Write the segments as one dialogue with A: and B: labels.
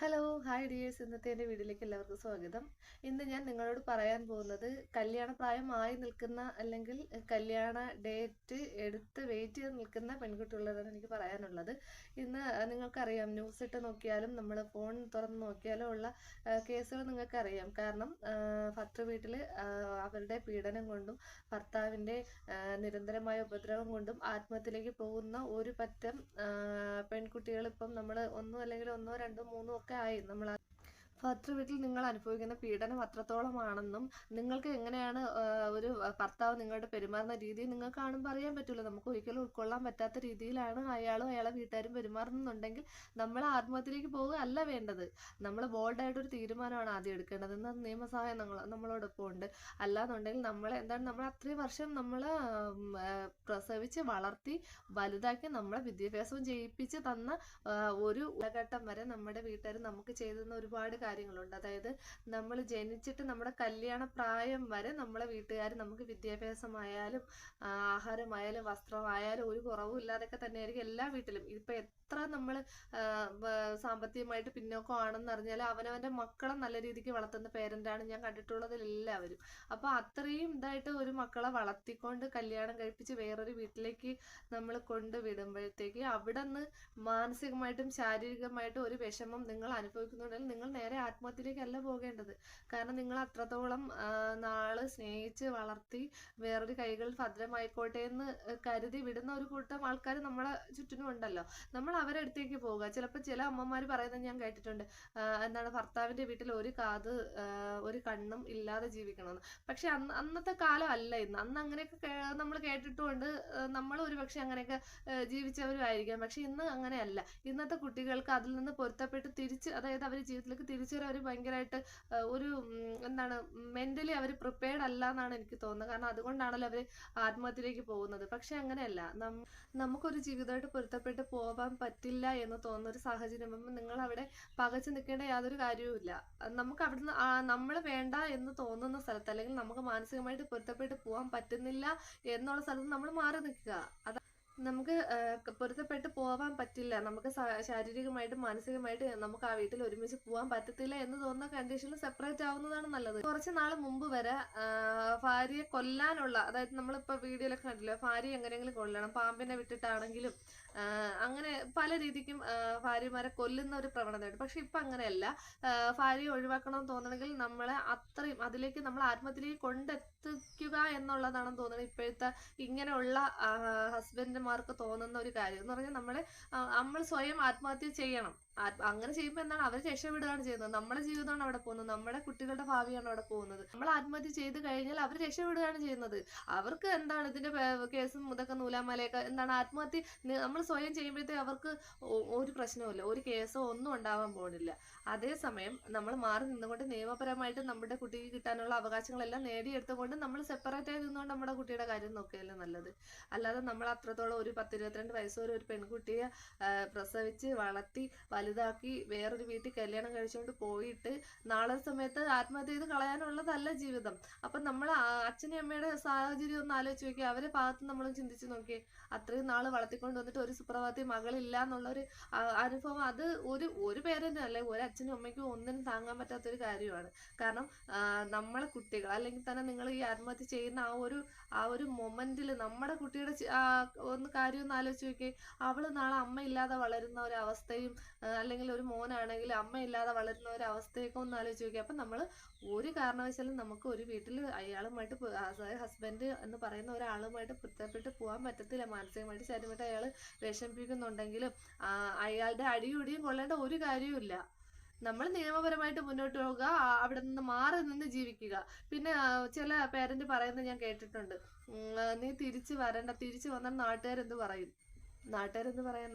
A: Hello hi dears, ഇന്നത്തെ എൻ്റെ വീഡിയോയിലേക്ക് എല്ലാവർക്കും സ്വാഗതം. ഇന്ന് ഞാൻ നിങ്ങളോട് പറയാൻ പോകുന്നത് കല്യാണപ്രായമായി നിൽക്കുന്ന അല്ലെങ്കിൽ കല്യാണ ഡേറ്റ് എടുത്ത് വെയിറ്റ് ചെയ്ത് നിൽക്കുന്ന പെൺകുട്ടികളോടാണ് എനിക്ക് പറയാനുള്ളത്. ഇന്ന് നിങ്ങൾക്കറിയാം, ന്യൂസ് ഇട്ട് നോക്കിയാലും നമ്മൾ ഫോൺ തുറന്ന് നോക്കിയാലും ഉള്ള കേസുകൾ നിങ്ങൾക്കറിയാം. കാരണം ഭർത്തൃ വീട്ടിൽ അവരുടെ പീഡനം കൊണ്ടും ഭർത്താവിൻ്റെ നിരന്തരമായ ഉപദ്രവം കൊണ്ടും ആത്മഹത്യയിലേക്ക് പോകുന്ന ഒരു പറ്റം പെൺകുട്ടികൾ ഇപ്പം നമ്മൾ ഒന്നോ അല്ലെങ്കിൽ ഒന്നോ രണ്ടോ മൂന്നോ ഒക്കെ ആയി. നമ്മൾ ഭർത്തൃ വീട്ടിൽ നിങ്ങൾ അനുഭവിക്കുന്ന പീഡനം അത്രത്തോളമാണെന്നും നിങ്ങൾക്ക് എങ്ങനെയാണ് ഒരു ഭർത്താവ് നിങ്ങളുടെ പെരുമാറുന്ന രീതി നിങ്ങൾക്ക് കാണുമ്പോൾ അറിയാൻ പറ്റുമല്ലോ. നമുക്ക് ഒരിക്കലും ഉൾക്കൊള്ളാൻ പറ്റാത്ത രീതിയിലാണ് അയാളും അയാളെ വീട്ടുകാരും പെരുമാറുന്നുണ്ടെങ്കിൽ നമ്മൾ ആത്മഹത്യയിലേക്ക് പോവുക അല്ല വേണ്ടത്. നമ്മൾ ബോൾഡായിട്ടൊരു തീരുമാനമാണ് ആദ്യം എടുക്കേണ്ടത്. എന്നാൽ നിയമസഹായം നമ്മളോടൊപ്പം ഉണ്ട്. അല്ലാന്നുണ്ടെങ്കിൽ നമ്മൾ അത്രയും വർഷം നമ്മൾ പ്രസവിച്ച് വളർത്തി വലുതാക്കി നമ്മളെ വിദ്യാഭ്യാസവും ചെയ്യിപ്പിച്ച് തന്ന ഒരു ഘട്ടം വരെ നമ്മുടെ വീട്ടുകാർ നമുക്ക് ചെയ്തുന്ന ഒരുപാട് കാര്യങ്ങളുണ്ട്. അതായത് നമ്മൾ ജനിച്ചിട്ട് നമ്മുടെ കല്യാണ പ്രായം വരെ നമ്മളെ വീട്ടുകാർ നമുക്ക് വിദ്യാഭ്യാസമായാലും ആഹാരമായാലും വസ്ത്രമായാലും ഒരു കുറവും ഇല്ലാതൊക്കെ തന്നെയായിരിക്കും എല്ലാ വീട്ടിലും. ഇപ്പം എത്ര നമ്മൾ സാമ്പത്തികമായിട്ട് പിന്നോക്കമാണെന്ന് അറിഞ്ഞാൽ അവനവൻ്റെ മക്കളെ നല്ല രീതിക്ക് വളർത്തുന്ന പേരൻ്റാണ് ഞാൻ കണ്ടിട്ടുള്ളതിൽ എല്ലാവരും. അപ്പോൾ അത്രയും ഇതായിട്ട് ഒരു മക്കളെ വളർത്തിക്കൊണ്ട് കല്യാണം കഴിപ്പിച്ച് വേറൊരു വീട്ടിലേക്ക് നമ്മൾ കൊണ്ടുവിടുമ്പോഴത്തേക്ക് അവിടെ നിന്ന് മാനസികമായിട്ടും ശാരീരികമായിട്ടും ഒരു വിഷമം നിങ്ങൾ അനുഭവിക്കുന്നുണ്ടെങ്കിൽ നിങ്ങൾ നേരെ ആത്മഹത്യയിലേക്കല്ല പോകേണ്ടത്. കാരണം നിങ്ങൾ അത്രത്തോളം നാള് സ്നേഹിച്ച് വളർത്തി വേറൊരു കൈകളിൽ ഭദ്രമായിക്കോട്ടെ എന്ന് കരുതി വിടുന്ന ഒരു കൂട്ടം ആൾക്കാർ നമ്മളെ ചുറ്റിനും ഉണ്ടല്ലോ. നമ്മൾ അവരുടെ അടുത്തേക്ക് പോവുക. ചിലപ്പോൾ ചില അമ്മമാർ പറയുന്നത് ഞാൻ കേട്ടിട്ടുണ്ട്, എന്താണ് ഭർത്താവിൻ്റെ വീട്ടിൽ ഒരു കാത് ഒരു കണ്ണും ഇല്ലാതെ ജീവിക്കണമെന്ന്. പക്ഷെ അന്നത്തെ കാലം അല്ല ഇന്ന്. അന്ന് അങ്ങനെയൊക്കെ നമ്മൾ കേട്ടിട്ടുമുണ്ട്. നമ്മൾ ഒരു പക്ഷെ അങ്ങനെയൊക്കെ ജീവിച്ചവരും ആയിരിക്കാം. പക്ഷെ ഇന്ന് അങ്ങനെയല്ല. ഇന്നത്തെ കുട്ടികൾക്ക് അതിൽ നിന്ന് പൊരുത്തപ്പെട്ട് അതായത് അവർ ജീവിതത്തിലേക്ക് തിരിച്ചു വരാൻ അവർ ഭയങ്കരമായിട്ട് ഒരു എന്താണ് മെന്റലി അവർ പ്രിപ്പയർഡ് അല്ല എന്നാണ് എനിക്ക് തോന്നുന്നത്. കാരണം അതുകൊണ്ടാണല്ലോ അവർ ആത്മഹത്യയിലേക്ക് പോകുന്നത്. പക്ഷെ അങ്ങനെയല്ല. നമുക്കൊരു ജീവിതമായിട്ട് പൊരുത്തപ്പെട്ട് പോകാൻ പറ്റില്ല എന്ന് തോന്നുന്ന ഒരു സാഹചര്യം നിങ്ങൾ അവിടെ പകച്ചു നിൽക്കേണ്ട യാതൊരു കാര്യവുമില്ല. നമുക്ക് അവിടുന്ന് നമ്മൾ വേണ്ട എന്ന് തോന്നുന്ന സ്ഥലത്ത് അല്ലെങ്കിൽ നമുക്ക് മാനസികമായിട്ട് പൊരുത്തപ്പെട്ട് പോകാൻ പറ്റുന്നില്ല എന്നുള്ള സ്ഥലത്ത് നമ്മൾ മാറി നിൽക്കുക. നമുക്ക് പൊരുത്തപ്പെട്ട് പോവാൻ പറ്റില്ല, നമുക്ക് ശാരീരികമായിട്ടും മാനസികമായിട്ട് നമുക്ക് ആ വീട്ടിൽ ഒരുമിച്ച് പോകാൻ പറ്റത്തില്ല എന്ന് തോന്നുന്ന കണ്ടീഷനിൽ സെപ്പറേറ്റ് ആവുന്നതാണ് നല്ലത്. കുറച്ച് നാൾ മുമ്പ് വരെ ഭാര്യയെ കൊല്ലാനുള്ള, അതായത് നമ്മളിപ്പോൾ വീഡിയോയിലൊക്കെ കണ്ടില്ല, ഭാര്യ എങ്ങനെയെങ്കിലും കൊല്ലണം, പാമ്പിനെ വിട്ടിട്ടാണെങ്കിലും അങ്ങനെ പല രീതിക്കും ഭാര്യമാരെ കൊല്ലുന്ന ഒരു പ്രവണതയുണ്ട്. പക്ഷെ ഇപ്പം അങ്ങനെയല്ല. ഭാര്യയെ ഒഴിവാക്കണമെന്ന് തോന്നണമെങ്കിൽ നമ്മളെ അത്രയും അതിലേക്ക് നമ്മൾ ആത്മഹത്യയിലേക്ക് കൊണ്ടെത്തിക്കുക എന്നുള്ളതാണെന്ന് തോന്നുന്നത് ഇപ്പോഴത്തെ ഇങ്ങനെയുള്ള ഹസ്ബൻഡുമാർക്ക് തോന്നുന്ന ഒരു കാര്യം എന്ന് പറഞ്ഞാൽ നമ്മൾ സ്വയം ആത്മഹത്യ ചെയ്യണം. അങ്ങനെ ചെയ്യുമ്പോൾ എന്താണ്, അവർ രക്ഷപ്പെടുകയാണ് ചെയ്യുന്നത്. നമ്മുടെ ജീവിതമാണ് അവിടെ പോകുന്നത്, നമ്മുടെ കുട്ടികളുടെ ഭാവിയാണ് അവിടെ പോകുന്നത്. നമ്മൾ ആത്മഹത്യ ചെയ്ത് കഴിഞ്ഞാൽ അവർ രക്ഷപ്പെടുകയാണ് ചെയ്യുന്നത്. അവർക്ക് എന്താണ് ഇതിന്റെ കേസും ഇതൊക്കെ നൂലാമലയൊക്കെ എന്താണ് ആത്മഹത്യ നമ്മൾ സ്വയം ചെയ്യുമ്പോഴത്തേക്ക് അവർക്ക് ഒരു പ്രശ്നവുമില്ല, ഒരു കേസോ ഒന്നും ഉണ്ടാവാൻ പോകുന്നില്ല. അതേസമയം നമ്മൾ മാറി നിന്നുകൊണ്ട് നിയമപരമായിട്ട് നമ്മുടെ കുട്ടിക്ക് കിട്ടാനുള്ള അവകാശങ്ങളെല്ലാം നേടിയെടുത്തുകൊണ്ട് നമ്മൾ സെപ്പറേറ്റ് ആയി നിന്നുകൊണ്ട് നമ്മുടെ കുട്ടിയുടെ കാര്യം നോക്കുകയല്ലേ നല്ലത്. അല്ലാതെ നമ്മൾ അത്രത്തോളം ഒരു 10-22 വയസ്സ് വരെ ഒരു പെൺകുട്ടിയെ പ്രസവിച്ച് വളർത്തി വലുതാക്കി വേറൊരു വീട്ടിൽ കല്യാണം കഴിച്ചുകൊണ്ട് പോയിട്ട് നാളെ സമയത്ത് ആത്മഹത്യ ചെയ്ത് കളയാനുള്ളതല്ല ജീവിതം. അപ്പം നമ്മൾ അച്ഛനും അമ്മയുടെ സാഹചര്യം ഒന്ന് ആലോചിച്ച് നോക്കി, അവരെ ഭാഗത്ത് നമ്മൾ ചിന്തിച്ച് നോക്കി. അത്രയും നാൾ വളർത്തിക്കൊണ്ട് വന്നിട്ട് ഒരു സുപ്രഭാതി മകളില്ല എന്നുള്ളൊരു അനുഭവം അത് ഒരു പേരന്റും അല്ലെ ഒരു അച്ഛനും അമ്മയ്ക്കും ഒന്നിനും താങ്ങാൻ പറ്റാത്തൊരു കാര്യമാണ്. കാരണം നമ്മളെ കുട്ടികൾ അല്ലെങ്കിൽ തന്നെ നിങ്ങൾ ഈ ആത്മഹത്യ ചെയ്യുന്ന ആ ഒരു മൊമെന്റിൽ നമ്മുടെ കുട്ടിയുടെ ഒന്ന് കാര്യം ഒന്ന് ആലോചിച്ച് നോക്കി. അവള് നാളെ അമ്മ ഇല്ലാതെ വളരുന്ന ഒരവസ്ഥയും അല്ലെങ്കിൽ ഒരു മോനാണെങ്കിൽ അമ്മ ഇല്ലാതെ വളരുന്ന ഒരു അവസ്ഥയൊക്കെ ഒന്ന് ആലോചിച്ച് നോക്കി. അപ്പം നമ്മൾ ഒരു കാരണവശാലും നമുക്ക് ഒരു വീട്ടിൽ അയാളുമായിട്ട് അതായത് ഹസ്ബൻഡ് എന്ന് പറയുന്ന ഒരാളുമായിട്ട് പൊരുത്തപ്പെട്ട് പോകാൻ പറ്റത്തില്ല. മാനസികമായിട്ട് ശരീരമായിട്ട് അയാൾ വിഷമിപ്പിക്കുന്നുണ്ടെങ്കിലും അയാളുടെ അടിയുടിയും കൊള്ളേണ്ട ഒരു കാര്യവുമില്ല. നമ്മൾ നിയമപരമായിട്ട് മുന്നോട്ട് പോകുക, അവിടെ നിന്ന് മാറി നിന്ന് ജീവിക്കുക. പിന്നെ ചില പേരന്റ് പറയുന്നത് ഞാൻ കേട്ടിട്ടുണ്ട്, നീ തിരിച്ചു വരണ്ട, തിരിച്ചു വന്നാൽ നാട്ടുകാരെന്ത് പറയും.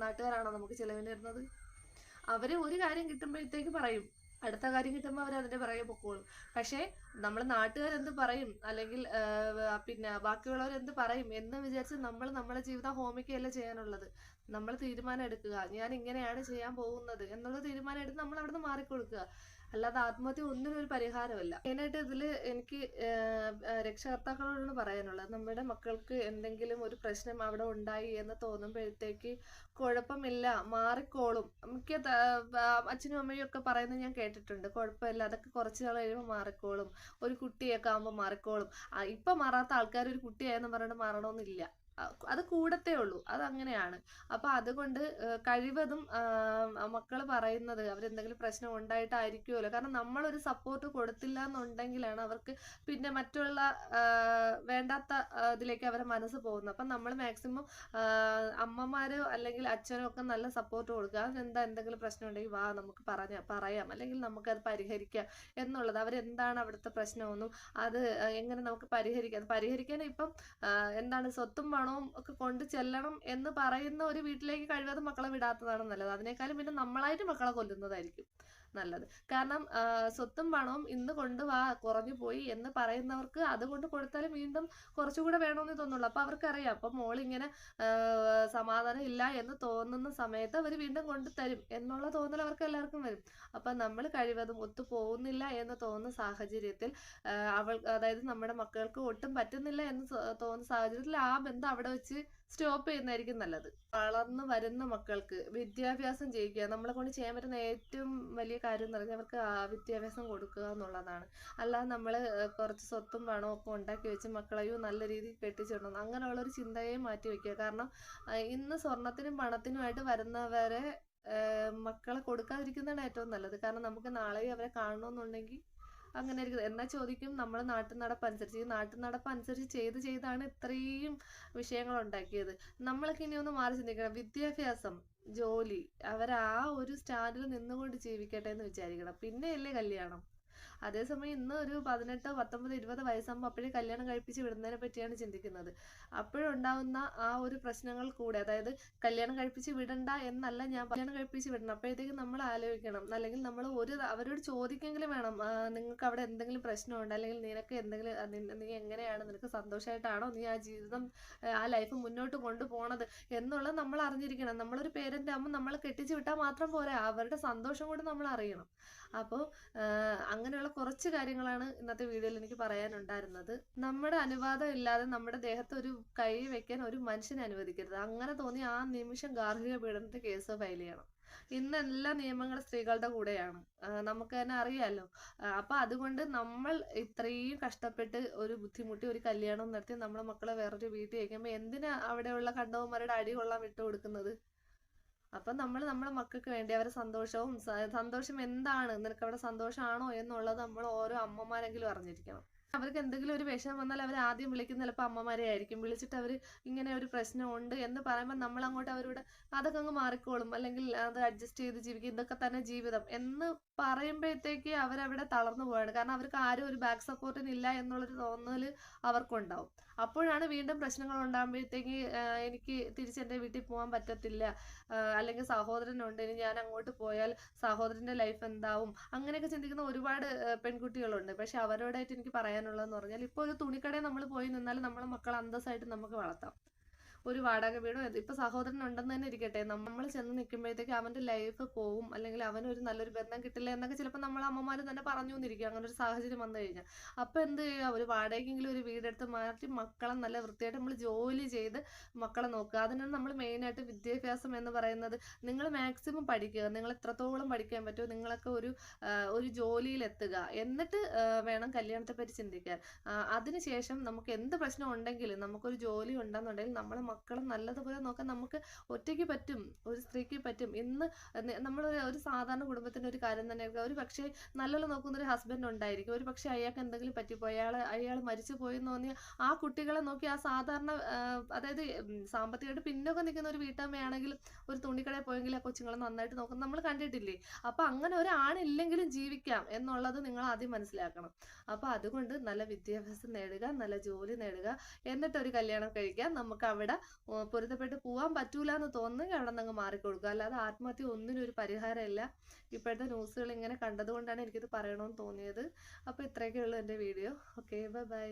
A: നാട്ടുകാരാണോ നമുക്ക് ചിലവിന് വരുന്നത്? അവര് ഒരു കാര്യം കിട്ടുമ്പോഴത്തേക്ക് പറയും, അടുത്ത കാര്യം കിട്ടുമ്പോൾ അവർ അതിന്റെ പിറകെ പൊക്കോളും. പക്ഷേ നമ്മൾ നാട്ടുകാരെന്ത് പറയും അല്ലെങ്കിൽ പിന്നെ ബാക്കിയുള്ളവരെന്ത് പറയും എന്ന് വിചാരിച്ച് നമ്മൾ നമ്മളെ ജീവിതം ഹോമിക്കുകയല്ല ചെയ്യാനുള്ളത്. നമ്മൾ തീരുമാനം എടുക്കുക, ഞാൻ ഇങ്ങനെയാണ് ചെയ്യാൻ പോകുന്നത് എന്നുള്ള തീരുമാനം എടുത്ത് നമ്മൾ അവിടെ നിന്ന് മാറിക്കൊടുക്കുക. അല്ലാതെ ആത്മഹത്യ ഒന്നിനും ഒരു പരിഹാരമല്ല. മെയിനായിട്ട് ഇതിൽ എനിക്ക് രക്ഷകർത്താക്കളോടാണ് പറയാനുള്ളത്, നമ്മുടെ മക്കൾക്ക് എന്തെങ്കിലും ഒരു പ്രശ്നം അവിടെ ഉണ്ടായി എന്ന് തോന്നുമ്പോഴത്തേക്ക് കുഴപ്പമില്ല, മാറിക്കോളും. മിക്ക അച്ഛനും അമ്മയും ഒക്കെ പറയുന്നത് ഞാൻ കേട്ടിട്ടുണ്ട്, കുഴപ്പമില്ല, അതൊക്കെ കുറച്ച് നാൾ കഴിയുമ്പോൾ മാറിക്കോളും, ഒരു കുട്ടിയൊക്കെ ആകുമ്പോൾ മാറിക്കോളും. ഇപ്പം മാറാത്ത ആൾക്കാർ ഒരു കുട്ടിയായെന്ന് പറഞ്ഞിട്ട് മാറണമെന്നില്ല, അത് കൂടത്തേ ഉള്ളൂ, അതങ്ങനെയാണ്. അപ്പൊ അതുകൊണ്ട് കഴിവതും മക്കൾ പറയുന്നത് അവരെന്തെങ്കിലും പ്രശ്നം ഉണ്ടായിട്ടായിരിക്കുമല്ലോ, കാരണം നമ്മളൊരു സപ്പോർട്ട് കൊടുത്തില്ല എന്നുണ്ടെങ്കിലാണ് അവർക്ക് പിന്നെ മറ്റുള്ള വേണ്ടാത്ത ഇതിലേക്ക് അവരെ മനസ്സ് പോകുന്നത്. അപ്പം നമ്മൾ മാക്സിമം അമ്മമാരോ അല്ലെങ്കിൽ അച്ഛനോ ഒക്കെ നല്ല സപ്പോർട്ട് കൊടുക്കുക. എന്തെങ്കിലും പ്രശ്നം ഉണ്ടെങ്കിൽ വാ, നമുക്ക് പറയാം, അല്ലെങ്കിൽ നമുക്കത് പരിഹരിക്കാം എന്നുള്ളത്. അവരെന്താണ് അവിടുത്തെ പ്രശ്നമൊന്നും അത് എങ്ങനെ നമുക്ക് പരിഹരിക്കാൻ ഇപ്പം എന്താണ് സ്വത്തും ഒക്കെ കൊണ്ട് ചെല്ലണം എന്ന് പറയുന്ന ഒരു വീട്ടിലേക്ക് കഴിവതും മക്കളെ വിടാത്തതാണ് നല്ലത്. അതിനേക്കാളും പിന്നെ നമ്മളായിട്ട് മക്കളെ കൊല്ലുന്നതായിരിക്കും നല്ലത്. കാരണം സ്വത്തും പണവും ഇന്ന് കൊണ്ടുവാ, കുറഞ്ഞു പോയി എന്ന് പറയുന്നവർക്ക് അതുകൊണ്ട് കൊടുത്താലും വീണ്ടും കുറച്ചുകൂടെ വേണമെന്ന് തോന്നുള്ളൂ. അപ്പൊ അവർക്കറിയാം, അപ്പൊ മോളിങ്ങനെ സമാധാനം ഇല്ല എന്ന് തോന്നുന്ന സമയത്ത് അവർ വീണ്ടും കൊണ്ടു തരും എന്നുള്ള തോന്നൽ അവർക്ക് എല്ലാവർക്കും വരും. അപ്പൊ നമ്മൾ കഴിവതും ഒത്തു പോകുന്നില്ല എന്ന് തോന്നുന്ന സാഹചര്യത്തിൽ അതായത് നമ്മുടെ മക്കൾക്ക് ഒട്ടും പറ്റുന്നില്ല എന്ന് തോന്നുന്ന സാഹചര്യത്തിൽ ആ ബന്ധം അവിടെ വെച്ച് സ്റ്റോപ്പ് ചെയ്യുന്നതായിരിക്കും നല്ലത്. വളർന്നു വരുന്ന മക്കൾക്ക് വിദ്യാഭ്യാസം ചെയ്യിക്കുക, നമ്മളെ കൊണ്ട് ചെയ്യാൻ പറ്റുന്ന ഏറ്റവും വലിയ കാര്യം എന്ന് പറഞ്ഞാൽ അവർക്ക് വിദ്യാഭ്യാസം കൊടുക്കുക എന്നുള്ളതാണ്. അല്ലാതെ നമ്മൾ കുറച്ച് സ്വത്തും പണവും ഒക്കെ ഉണ്ടാക്കി വെച്ച് മക്കളെയോ നല്ല രീതിയിൽ കെട്ടിച്ചിടണം അങ്ങനെയുള്ളൊരു ചിന്തയെ മാറ്റി വെക്കുക. കാരണം ഇന്ന് സ്വർണത്തിനും പണത്തിനുമായിട്ട് വരുന്നവരെ മക്കളെ കൊടുക്കാതിരിക്കുന്നതാണ് ഏറ്റവും നല്ലത്. കാരണം നമുക്ക് നാളെയും അവരെ കാണണമെന്നുണ്ടെങ്കിൽ അങ്ങനെ ആയിരിക്കും. എന്നാൽ ചോദിക്കും, നമ്മൾ നാട്ടുനടപ്പനുസരിച്ച് ചെയ്താണ് ഇത്രയും വിഷയങ്ങൾ ഉണ്ടാക്കിയത്. നമ്മളൊക്കെ ഇനി ഒന്ന് മാറി ചിന്തിക്കണം. വിദ്യാഭ്യാസം, ജോലി, അവരാ ഒരു സ്റ്റാൻഡിൽ നിന്നുകൊണ്ട് ജീവിക്കട്ടെ എന്ന് വിചാരിക്കണം, പിന്നെയല്ലേ കല്യാണം. അതേസമയം ഇന്ന് ഒരു 18, 19, 20 വയസ്സാകുമ്പോൾ അപ്പോഴേ കല്യാണം കഴിപ്പിച്ച് വിടുന്നതിനെ പറ്റിയാണ് ചിന്തിക്കുന്നത്. അപ്പോഴുണ്ടാവുന്ന ആ ഒരു പ്രശ്നങ്ങൾ കൂടെ, അതായത് കല്യാണം കഴിപ്പിച്ച് വിടണ്ട എന്നല്ല ഞാൻ, കല്യാണം കഴിപ്പിച്ച് വിടണം. അപ്പോഴത്തേക്കും നമ്മൾ ആലോചിക്കണം, അല്ലെങ്കിൽ നമ്മൾ അവരോട് ചോദിക്കെങ്കിലും വേണം, നിങ്ങൾക്ക് അവിടെ എന്തെങ്കിലും പ്രശ്നമുണ്ട്, അല്ലെങ്കിൽ നിനക്ക് എന്തെങ്കിലും, നീ എങ്ങനെയാണ്, നിനക്ക് സന്തോഷമായിട്ടാണോ നീ ആ ജീവിതം ആ ലൈഫ് മുന്നോട്ട് കൊണ്ടുപോകണത് എന്നുള്ളത് നമ്മൾ അറിഞ്ഞിരിക്കണം. നമ്മളൊരു പേരന്റ് ആകുമ്പോൾ നമ്മളെ കെട്ടിച്ച് വിട്ടാൽ മാത്രം പോരാ, അവരുടെ സന്തോഷം കൂടെ നമ്മൾ അറിയണം. അപ്പോൾ അങ്ങനെയുള്ള കുറച്ച് കാര്യങ്ങളാണ് ഇന്നത്തെ വീഡിയോയിൽ എനിക്ക് പറയാനുണ്ടായിരുന്നത്. നമ്മുടെ അനുവാദം ഇല്ലാതെ നമ്മുടെ ദേഹത്ത് ഒരു കൈ വെക്കാൻ ഒരു മനുഷ്യനെ അനുവദിക്കരുത്. അങ്ങനെ തോന്നി ആ നിമിഷം ഗാർഹിക പീഡനത്തിന്റെ കേസ് ഫയൽ ചെയ്യണം. ഇന്ന് എല്ലാ നിയമങ്ങളും സ്ത്രീകളുടെ കൂടെയാണ്, നമുക്ക് തന്നെ അറിയാലോ. അപ്പൊ അതുകൊണ്ട് നമ്മൾ ഇത്രയും കഷ്ടപ്പെട്ട് ഒരു ബുദ്ധിമുട്ടി ഒരു കല്യാണം നടത്തി നമ്മളെ മക്കളെ വേറൊരു വീട്ടിൽ വയ്ക്കുമ്പോൾ എന്തിനാ അവിടെയുള്ള കണ്ടവന്മാരുടെ അടി കൊള്ളാൻ വിട്ടുകൊടുക്കുന്നത്? അപ്പൊ നമ്മൾ നമ്മളെ മക്കൾക്ക് വേണ്ടി അവരെ സന്തോഷം എന്താണ്, നിനക്ക് അവിടെ സന്തോഷമാണോ എന്നുള്ളത് നമ്മൾ ഓരോ അമ്മമാരെങ്കിലും അറിഞ്ഞിരിക്കണം. അവർക്ക് എന്തെങ്കിലും ഒരു വിഷമം വന്നാൽ അവർ ആദ്യം വിളിക്കുന്ന ചിലപ്പോൾ അമ്മമാരെ ആയിരിക്കും. വിളിച്ചിട്ട് അവർ ഇങ്ങനെ ഒരു പ്രശ്നമുണ്ട് എന്ന് പറയുമ്പോൾ നമ്മൾ അങ്ങോട്ട് അവരോട് അതൊക്കെ അങ്ങ് മാറിക്കോളും, അല്ലെങ്കിൽ അത് അഡ്ജസ്റ്റ് ചെയ്ത് ജീവിക്കും, ഇതൊക്കെ തന്നെ ജീവിതം എന്ന് പറയുമ്പോഴത്തേക്ക് അവരവിടെ തളർന്നു പോവാണ്. കാരണം അവർക്ക് ആരും ഒരു ബാക്ക് സപ്പോർട്ടിന് ഇല്ല എന്നുള്ളൊരു തോന്നൽ അവർക്കുണ്ടാവും. അപ്പോഴാണ് വീണ്ടും പ്രശ്നങ്ങൾ ഉണ്ടാകുമ്പോഴത്തേക്ക് എനിക്ക് തിരിച്ചെൻ്റെ വീട്ടിൽ പോകാൻ പറ്റത്തില്ല, അല്ലെങ്കിൽ സഹോദരനുണ്ട്, ഇനി ഞാൻ അങ്ങോട്ട് പോയാൽ സഹോദരന്റെ ലൈഫ് എന്താവും, അങ്ങനെയൊക്കെ ചിന്തിക്കുന്ന ഒരുപാട് പെൺകുട്ടികളുണ്ട്. പക്ഷെ അവരോടായിട്ട് എനിക്ക് പറയാനുള്ളതെന്ന് പറഞ്ഞാൽ, ഇപ്പോൾ ഒരു തുണിക്കടയിൽ നമ്മൾ പോയി നിന്നാൽ നമ്മളെ മക്കളെ അന്തസ്സായിട്ട് നമുക്ക് വളർത്താം. ഒരു വാടക വീടോ ഇപ്പൊ സഹോദരൻ ഉണ്ടെന്ന് തന്നെ ഇരിക്കട്ടെ, നമ്മൾ ചെന്ന് നിൽക്കുമ്പോഴത്തേക്ക് അവന്റെ ലൈഫ് പോവും, അല്ലെങ്കിൽ അവനൊരു നല്ലൊരു ബന്ധം കിട്ടില്ല എന്നൊക്കെ ചിലപ്പോൾ നമ്മളെ അമ്മമാർ തന്നെ പറഞ്ഞു എന്നിരിക്കും. അങ്ങനെ ഒരു സാഹചര്യം വന്നു കഴിഞ്ഞാൽ അപ്പൊ എന്ത് ചെയ്യുക, ഒരു വാടകയ്ക്കെങ്കിലും ഒരു വീടെടുത്ത് മാറ്റി മക്കളെ നല്ല വൃത്തിയായിട്ട് നമ്മൾ ജോലി ചെയ്ത് മക്കളെ നോക്കുക. അതിനാണ് നമ്മൾ മെയിനായിട്ട് വിദ്യാഭ്യാസം എന്ന് പറയുന്നത്. നിങ്ങൾ മാക്സിമം പഠിക്കുക, നിങ്ങൾ എത്രത്തോളം പഠിക്കാൻ പറ്റുമോ നിങ്ങളൊക്കെ ഒരു ജോലിയിൽ എത്തുക, എന്നിട്ട് വേണം കല്യാണത്തെ പറ്റി ചിന്തിക്കാൻ. അതിനുശേഷം നമുക്ക് എന്ത് പ്രശ്നം ഉണ്ടെങ്കിലും നമുക്കൊരു ജോലി ഉണ്ടെന്നുണ്ടെങ്കിൽ നമ്മളെ മക്കളെ നല്ലതുപോലെ നോക്കാൻ നമുക്ക് ഒറ്റയ്ക്ക് പറ്റും, ഒരു സ്ത്രീക്ക് പറ്റും. ഇന്ന് നമ്മൾ ഒരു സാധാരണ കുടുംബത്തിന്റെ ഒരു കാര്യം തന്നെ, ഒരു പക്ഷേ നല്ലപോലെ നോക്കുന്ന ഒരു ഹസ്ബൻഡ് ഉണ്ടായിരിക്കും, ഒരു പക്ഷേ അയാൾക്ക് എന്തെങ്കിലും പറ്റിപ്പോയി, അയാൾ മരിച്ചു പോയി എന്ന് തോന്നിയ ആ കുട്ടികളെ നോക്കി ആ സാധാരണ, അതായത് സാമ്പത്തികമായിട്ട് പിന്നൊക്കെ നിൽക്കുന്ന ഒരു വീട്ടമ്മയാണെങ്കിൽ ഒരു തുണിക്കടയിൽ പോയെങ്കിൽ ആ കൊച്ചുങ്ങളെ നന്നായിട്ട് നോക്കുന്നത് നമ്മൾ കണ്ടിട്ടില്ലേ. അപ്പൊ അങ്ങനെ ഒരാണില്ലെങ്കിലും ജീവിക്കാം എന്നുള്ളത് നിങ്ങൾ ആദ്യം മനസ്സിലാക്കണം. അപ്പൊ അതുകൊണ്ട് നല്ല വിദ്യാഭ്യാസം നേടുക, നല്ല ജോലി നേടുക, എന്നിട്ട് ഒരു കല്യാണം കഴിക്കാൻ. നമുക്ക് അവിടെ പൊരുത്തപ്പെട്ട് പോകാൻ പറ്റൂല എന്ന് തോന്നുന്നെങ്കിൽ അവിടെ നിന്ന് മാറിക്കൊടുക്കുക. അല്ലാതെ ആത്മഹത്യ ഒന്നിനും ഒരു പരിഹാരമില്ല. ഇപ്പോഴത്തെ ന്യൂസുകൾ ഇങ്ങനെ കണ്ടതുകൊണ്ടാണ് എനിക്കിത് പറയണമെന്ന് തോന്നിയത്. അപ്പോൾ ഇത്രയൊക്കെ ഉള്ളൂ എൻ്റെ വീഡിയോ. Okay, by.